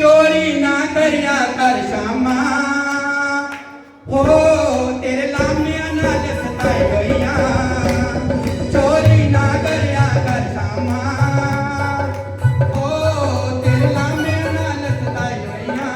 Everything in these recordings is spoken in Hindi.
चोरी ना करया कर शामा हो तेरे लामिया नाल सताई होइया चोरी ना करया कर शामा हो तेरे लामिया नाल सताई होइया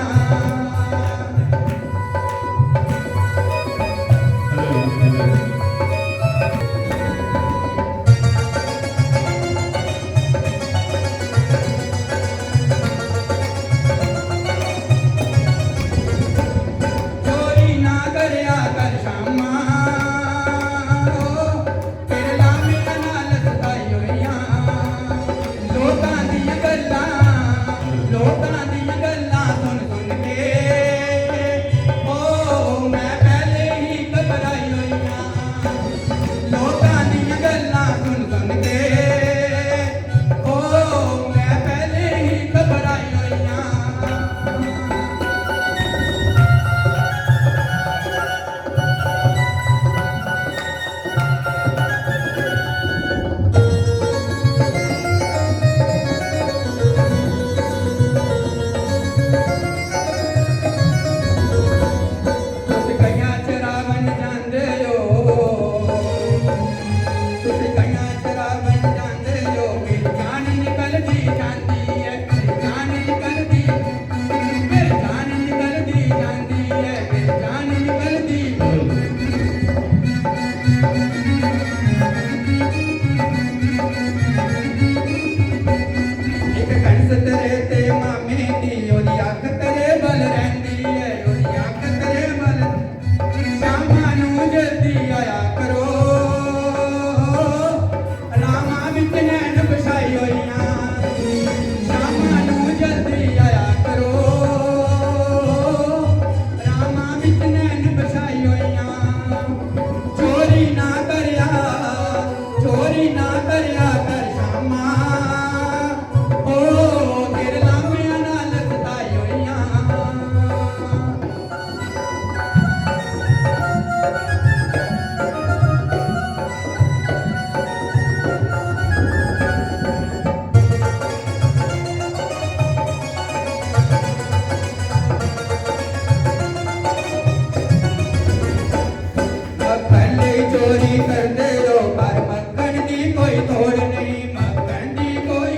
चोरी कर दे लो पर मक्खन दी कोई तोड़ नहीं मक्खन दी कोई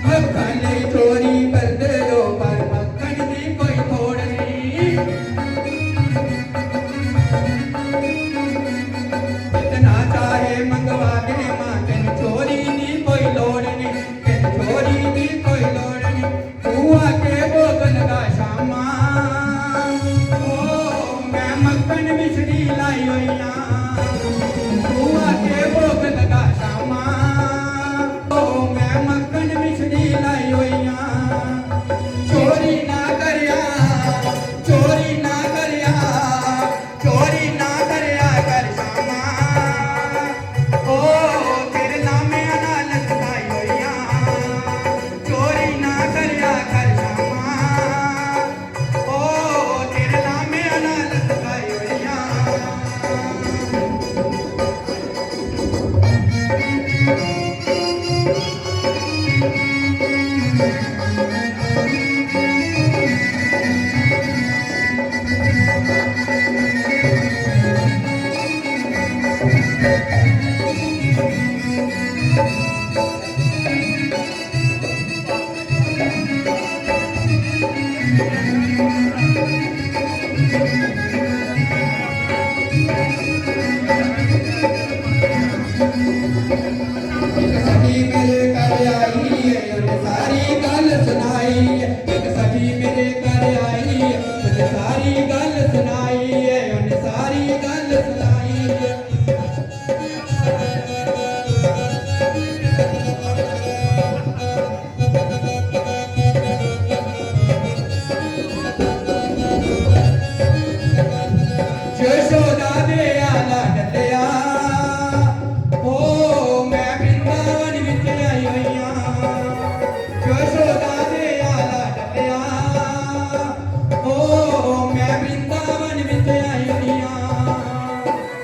मक्खन चोरी कर दे लो पर मक्खन दी कोई तोड़ नहीं जितना चाहे मंगवा दे मां तेन चोरी दी कोई लोड़ नहीं तेन चोरी दी कोई लोड़ नहीं तू आके भोग लगा शामा ओ मैं मक्खन मिश्री लाई होइया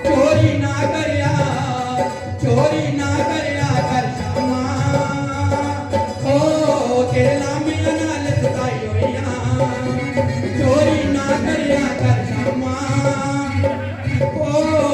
चोरी ઓ